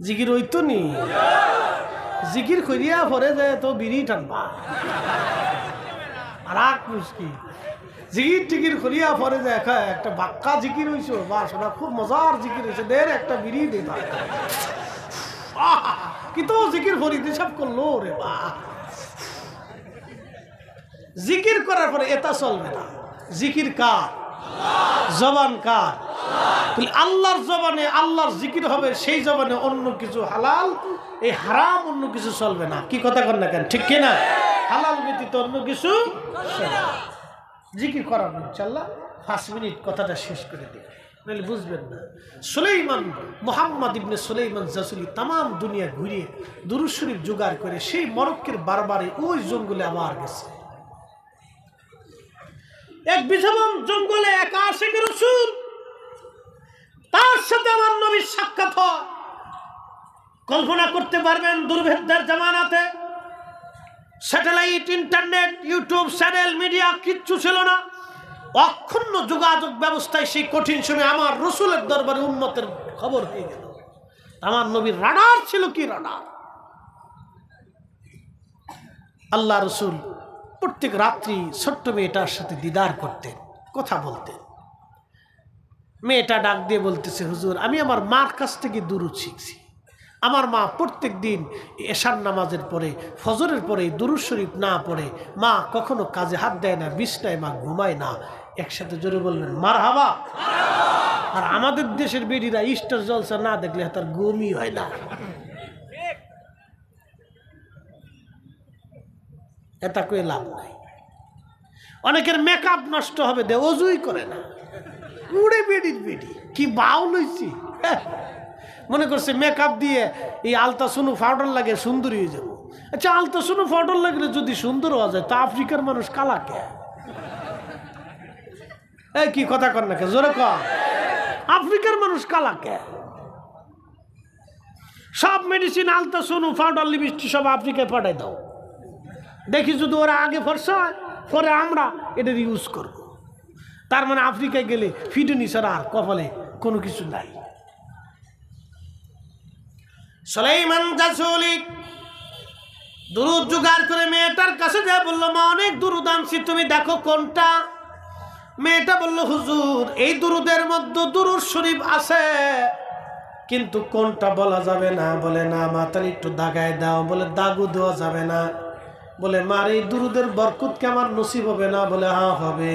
জিকির হইতো নি জিকির করিয়া পরে যায় তো বিড়ি টানবা আর এক মুশকিল জিকির টিকির করিয়া পরে যায় একটা বাক্কা জিকির হইছো বা শোনা খুব মজার জিকির হয়েছে দের একটা বিড়ি দিতা কিন্তু জিকির করিতে সব করলো রে বা জিকির করার পরে এটা চলবে না জিকির কার জবান কার আল্লাহর জবানে আল্লাহর জিকির হবে সেই জবানে অন্য কিছু হালাল এই হারাম অন্য কিছু চলবে না কি কথা কর না কেন ঠিক কিনা হালাল ব্যতীত অন্য কিছু জিকির করার ইনশাআল্লাহ 5 মিনিট কথাটা শেষ করে দিই নাহলে বুঝবেন না সুলাইমান মুহাম্মদ ইবনে সুলাইমান জাসুলি तमाम দুনিয়া ঘুরিয়ে দুরূদ শরীফ জোগাড় করে সেই মরক্কোর বারবারে ওই জঙ্গলে আবার গেছে এক বিশাল জঙ্গলে এক আশিক রাসূল তার সাথে আমার নবীর সাক্ষাৎ হয় কল্পনা করতে পারবেন দুর্ভেদ্যের জামানাতে satellite internet YouTube channel media কিচ্ছু ছিল না অক্ষুণ্ণ যোগাযোগ ব্যবস্থায় সেই কঠিন সময় আমার রাসূলের দরবারে উম্মতের খবর হয়ে গেল আমার নবীর রাডার ছিল কি রাডার আল্লাহ রাসূল প্রত্যেক রাত্রি ছোট্ট মেয়েটার সাথে দিদার করতেন কথা বলতেন মেয়েটা ডাক দিয়ে বলতেছে হুজুর আমি আমার মার কাছ থেকে দুরূদ শিখছি আমার মা প্রত্যেক দিন এশার নামাজের পরে ফজরের পরে দুরূদ শরীফ না পড়ে মা কখনো কাজে হাত দেয় না বিছনায় মা ঘুমায় না একসাথে জোরে বললেন মারহাবা আর আমাদের দেশের বেডিরা স্টার জলসা না দেখলে তার ঘুমই হয় না এটা কই লাভ নাই অনেকের মেকআপ নষ্ট হবে দে অজুই করে না উড়ে বেডির বেডি কি বাউল হইছি মনে করছে মেকআপ দিয়ে এই আলতা সুনু পাউডার লাগে সুন্দরী হয়ে যাবো আচ্ছা আলতা সুনু পাউডার লাগলে যদি সুন্দর হওয়া যায় তা আফ্রিকার মানুষ কালা কে এই কি কথা কর না কে জোরে কর আফ্রিকার মানুষ কালা কে সব মেডিসিন আলতা সুনু পাউডার লিপস্টিক সব আফ্রিকায় পাঠাই দাও দেখি যদি ওরা আগে ফর্সা হয় পরে আমরা এটার ইউজ করব তার মানে আফ্রিকায় গেলে ফিডুনি ছাড়া আর কপালে কোনো কিছু নাই সুলাইমান জাসুলি দুরূদ জোগাড় করে মেয়েটার কাছে যায় বলল মা অনেক দুরূদ আনছি তুমি দেখো কোনটা মেয়েটা বলল হুজুর এই দুরূদের মধ্যে দুরূদ শরীফ আছে কিন্তু কোনটা বলা যাবে না বলে না মাথার একটু দাগায় দাও বলে দাগু দেওয়া যাবে না বলে মার এই দুরূদের বরকত কি আমার নসিব হবে না বলে হ্যাঁ হবে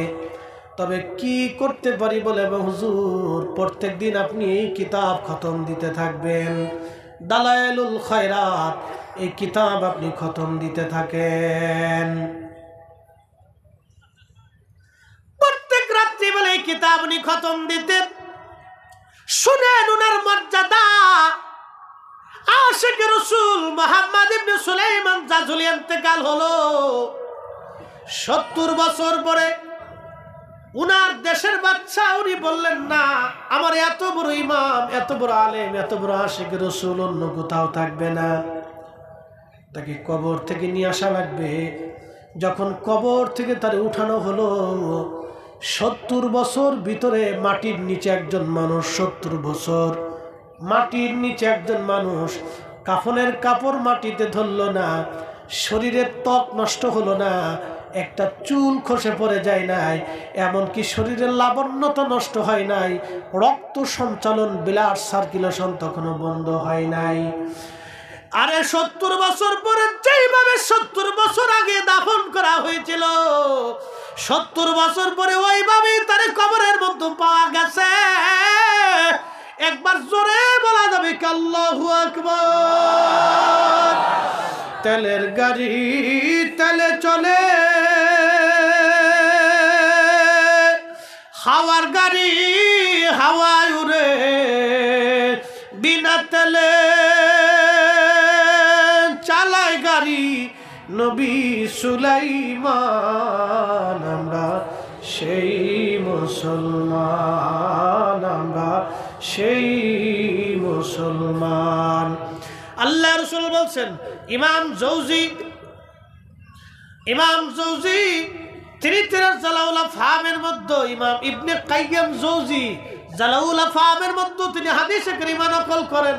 তবে কি করতে পারি বলে হুজুর প্রত্যেক দিন আপনি এই কিতাব খতম দিতে থাকবেন দালাইলুল খায়রাত এই কিতাব আপনি খতম দিতে থাকেন প্রত্যেক রাত্রি বলে এই কিতাব আপনি খতম দিতে শুনেন উনার মর্যাদা আশিক রাসূল মুহাম্মদ ইবনে সুলাইমান জাসুলি ইন্তেকাল হলো 70 বছর পরে উনার দেশের বাচ্চা উনি বললেন না আমার এত বড় ইমাম এত বড় আলেম এত বড় আশিক রাসূল অন্য কোথাও থাকবে না তাকে কবর থেকে নিয়ে আসা লাগবে যখন কবর থেকে তার উঠানো হলো 70 বছর ভিতরে মাটির নিচে একজন মানুষ 70 বছর মাটির নিচে একজন মানুষ কাফনের কাপড় মাটিতে ধরলো না শরীরের ত্বক নষ্ট হলো না একটা চুল খসে পড়ে যায় নাই এমনকি শরীরের লাবণ্যতা নষ্ট হয় নাই রক্ত সঞ্চালন ব্লাড সার্কুলেশন তখনও বন্ধ হয় নাই আরে 70 বছর পরে যেইভাবে 70 বছর আগে দাফন করা হয়েছিল 70 বছর পরে ওইভাবেই তার কবরের মধ্যে পাওয়া গেছে একবার জোরে বলা যাবে কি আল্লাহু আকবার তেলের গাড়ি তেলে চলে হাওয়ার গাড়ি হাওয়ায় উড়ে বিনা তেলে চালায় গাড়ি নবী সুলাইমান আমরা সেই মুসলমান আমরা সেই মুসলমান আল্লাহ রাসূল বলছেন ইমাম জৌজি তিনি জালাউল আফহামের মধ্যে ইমাম ইবনে কাইয়্যিম জৌজি জালাউল আফহামের মধ্যে তিনি হাদিসে কারিমা নকল করেন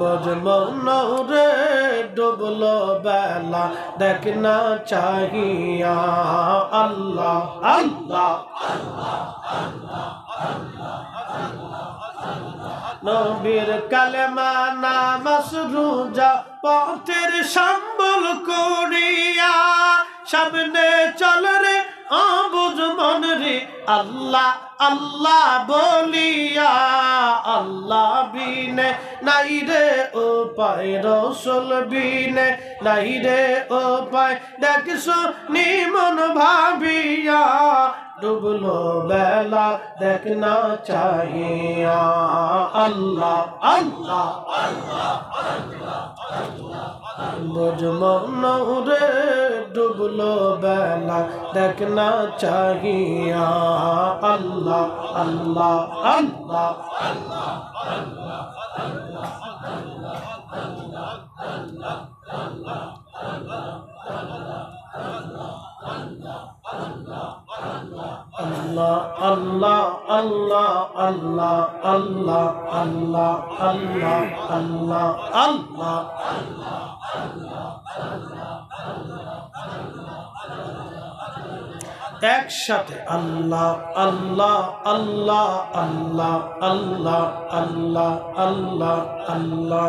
বজমন রে ডুবলো বেলা দেখ না চাহিয়া আল্লাহ আল্লাহ নবীর কালেমা নামাজ রোজা পথের সম্বল করিয়া সামনে চল রে অবুঝ মন রে আল্লাহ আল্লাহ বলিয়া আল্লাহ বিনে নাই রে উপায় রসুল বিনে নাই রে উপায় দেখছো নিমন ভাবিয়া ডুবলো বেলা দেখ না চাহিয়া আল্লাহ আল্লাহ বজমন রে ডুবলো বেলা দেখ না চাহিয়া আল্লাহ আল্লাহ আল্লাহ Allah Allah Allah Allah Allah Allah Allah Allah Allah একসাথে আল্লাহ আল্লাহ আল্লাহ আল্লাহ আল্লাহ আল্লাহ আল্লাহ আল্লাহ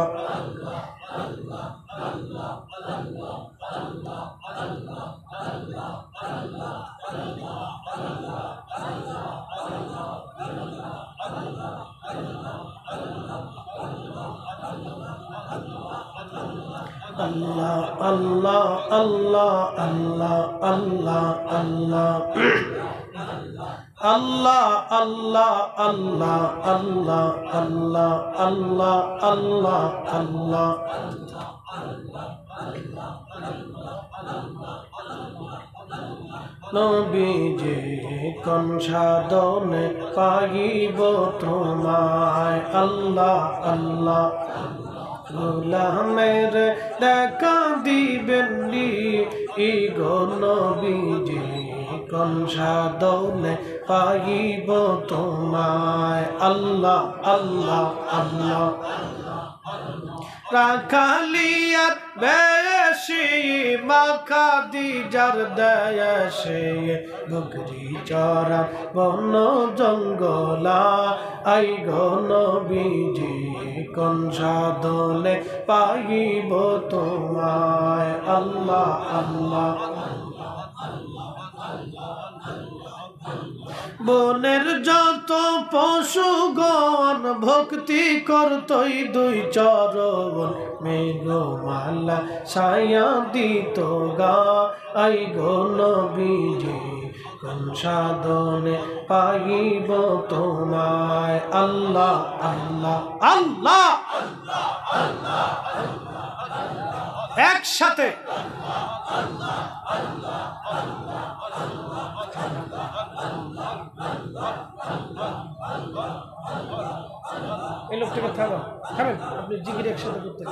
Allah Allah Allah Allah Allah Allah Allah Allah Allah Allah Allah Allah Allah Allah নবীজি কোন সাধনে পাইব তোমায় আল্লাহ আল্লাহ গোলামের দেখা দিবেন ই গো নবীজি কোন সাধনে পাইব তোমায় আল্লাহ আল্লাহ আল্লাহ রাখালিয়াত বেশি মাখা দিজার দেশে বকরি চরা বন জঙ্গলা আই গো নবীজি কোন সাধনে পাইব তোমায় আল্লাহ আল্লাহ বনের যত পশুগণ ভক্তি করতই দুই চরণ মেঘমালা ছায়া দিত গা আই গো নবীজি কোন সাধনে পাইব তোমায় আল্লাহ আল্লাহ আল্লাহ একসাথে এই লোকটাকে থামেন আপনি জিকির একসাথে করতে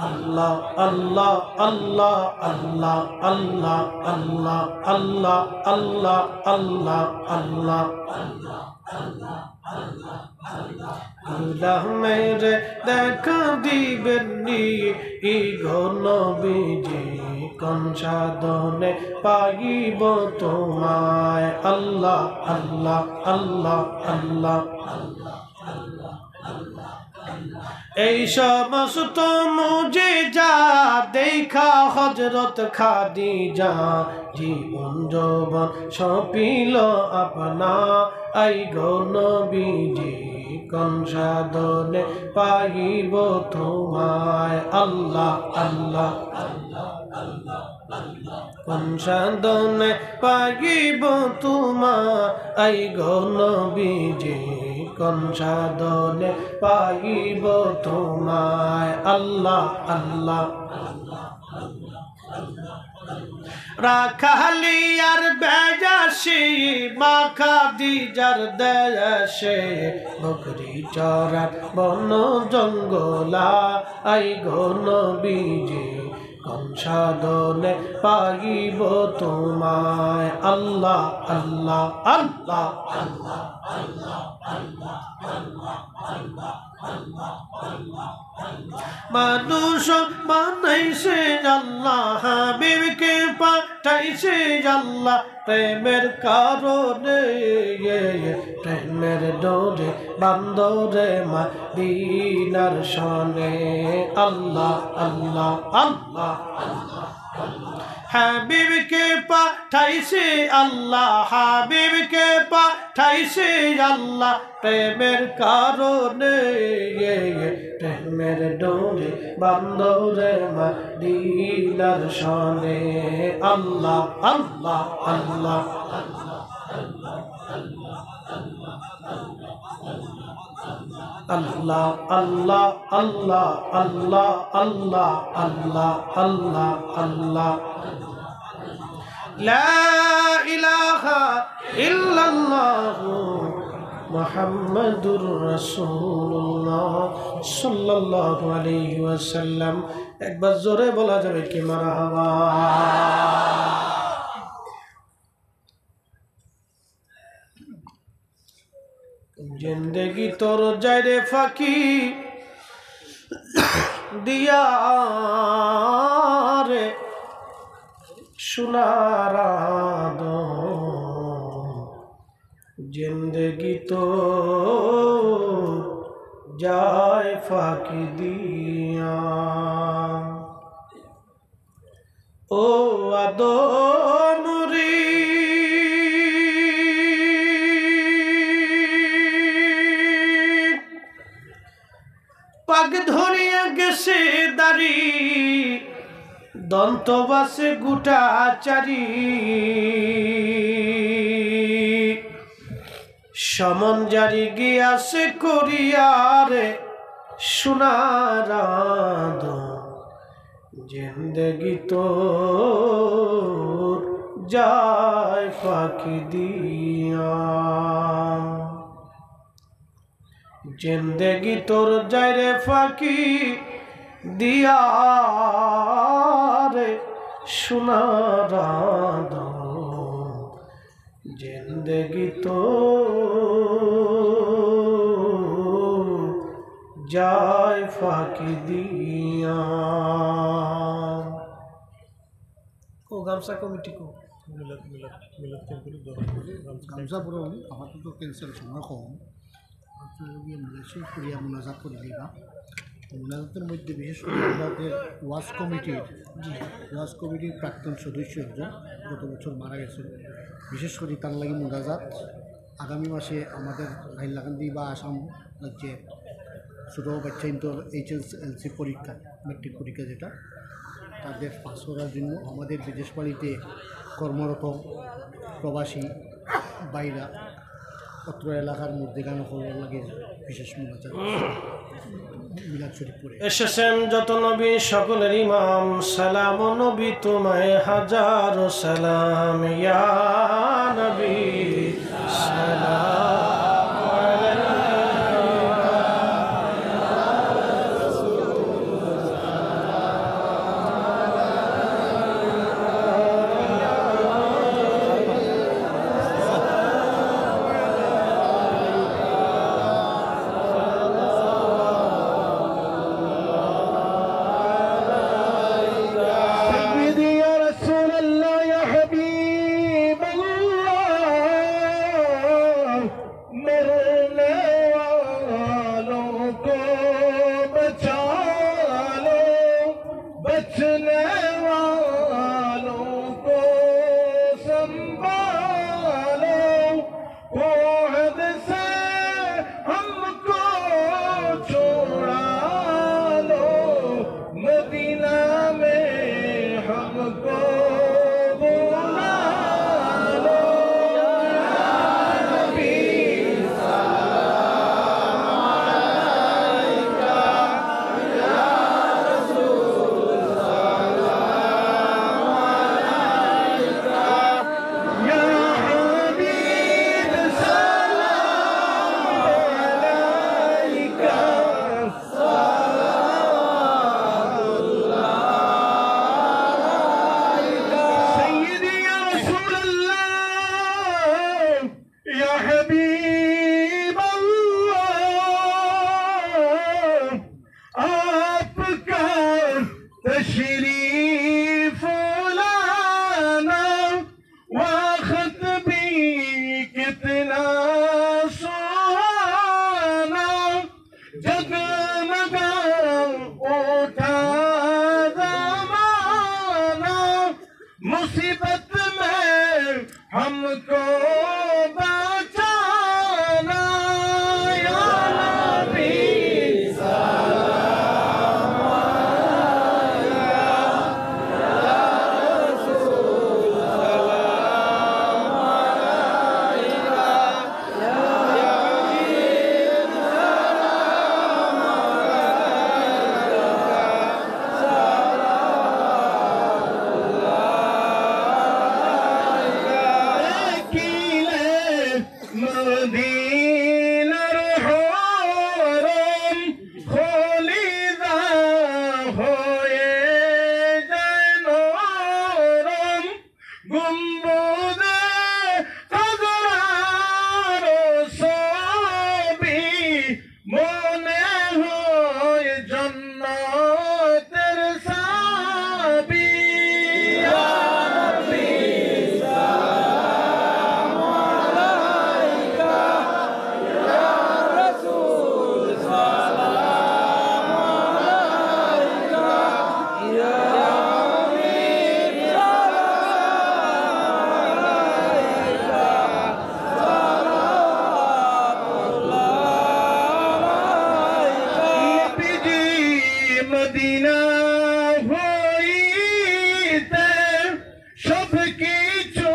আল্লাহ আল্লাহ আল্লাহ আল্লাহ আল্লাহ আল্লাহ আল্লাহ আল্লাহ আল্লাহ আল্লাহ গোলামের দেখা দিবেন ই গো নবীজি কোন সাধনে পাইব তোমায় আল্লাহ আল্লাহ আল্লাহ আল্লাহ এই সমস্ত মুজিজা দেখা হযরত খাদিজা জীবন যৌবন সপিল আপনা আই গো নবীজি কোন সাধনে পাইব তোমায় আল্লাহ আল্লাহ কোন সাধনে পাইব তোমায় আই গো নবীজি কোন সাধনে পাইব তোমায় আল্লাহ আল্লাহ রাখালিয়ার বেজাসি মাখা দিজার দেশে বকরি চরার বন জঙ্গলা আই গো নবীজি কোন সাধনে পাইব তোমায় আল্লাহ আল্লাহ আল্লাহ আল্লাহ আল্লাহ আল্লাহ আল্লাহ আল্লাহ মানুষ বানাইছে আল্লাহ হাবিবকে পাঠাইছে আল্লাহ প্রেমের কারণে প্রেমের ডোরে বান্দরে মদিনার শনে আল্লাহ আল্লাহ আল্লাহ হাবিবকে পাঠাইছে আল্লাহ হাবিবকে পাঠাইছে আল্লাহ প্রেমের কারণে প্রেমের ডোরে বান্দরে মদিনার শনে আল্লাহ আল্লাহ আল্লাহ আল্লাহ আল্লাহ আল্লাহ আল্লাহ আল্লাহ আল্লাহ আল্লাহ আল্লাহ লা ইলাহা ইল্লাল্লাহ মুহাম্মাদুর রাসূলুল্লাহ সাল্লাল্লাহু আলাইহি ওয়াসাল্লাম। একবার জোরে বলা যাবে কি মারহাবা। জিন্দেগি তোর যাইরে ফাঁকি দিয়া রে সোনার জিন্দেগি তো যায় ফাঁকি দিয়া ও আদমরি পাগ ধরিয়া গেছে দাড়ি দন্তবাসে গুটাচারি সমন জারি গিয়াছে করিয়ারে সোনার জিন্দেগি তো যায় ফাঁকি দিয়া জিন্দেগি তোর যায় রে ফাঁকি দিয়া রে সোনার জিন্দেগি তো যায় ফাঁকি দিয়া। ও গামছা কমিটি কো গামছা পুরো আপাতত ক্যান্সেল সময় কম করিয়া মোনাজাত করে দিবা। মোনাজাতের মধ্যে বিশেষ করে আমাদের ওয়াজ কমিটির প্রাক্তন সদস্য একজন গত বছর মারা গেছেন। বিশেষ করে তার লাগে মোনাজাত আগামী মাসে আমাদের হাইলাকান্দি বা আসাম রাজ্যে ছোটো বাচ্চা ইন্তর HSLC পরীক্ষা মেট্রিক পরীক্ষা যেটা তাদের পাস করার জন্য আমাদের বিদেশ বাড়িতে কর্মরত প্রবাসী বাইরা অত্র এলাকার মধ্যে গান করার লাগে বিশেষ মোনাজাত মিলাদ শরীফ পড়ে এসেছেন যত নবী সকলের ইমাম সালাম নবী তোমায় হাজার সালাম ইয়া নবী সালাম تشريف लाना वक्त भी कितना सुहाना जगमगा उठा ज़माना मुसीबत में हमको बचाना या नबी মদিনার হরম খলিদা হয়ে যায় নরম গুম্বদে খাজরার ছবি মনে হয় জান্নাতের চাবি ইয়া নবী মদিনা হইতে সব কিছু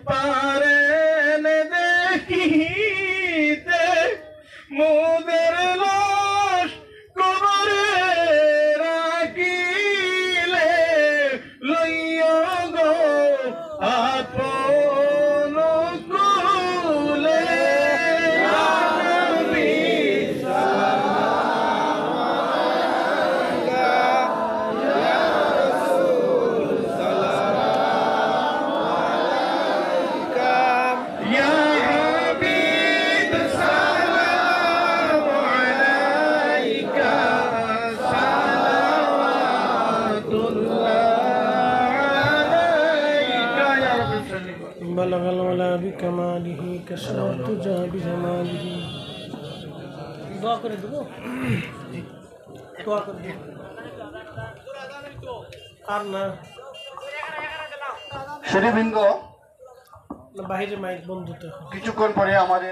পারেন দেখিতে মোদের লাশ কবরে রাখিলে লইয়া গো আপন কুলে ইয়া নবী يا حبيب سلام عليك صلوات الله عليك يا رب صل بلغ الولا بكماله كشف الدجى بجماله দোয়া করে দেবো দোয়া করে দেবো আর না শরীফবৃন্দ বাইরে মাইক বন্ধুতে কিছুক্ষণ পরে আমাদের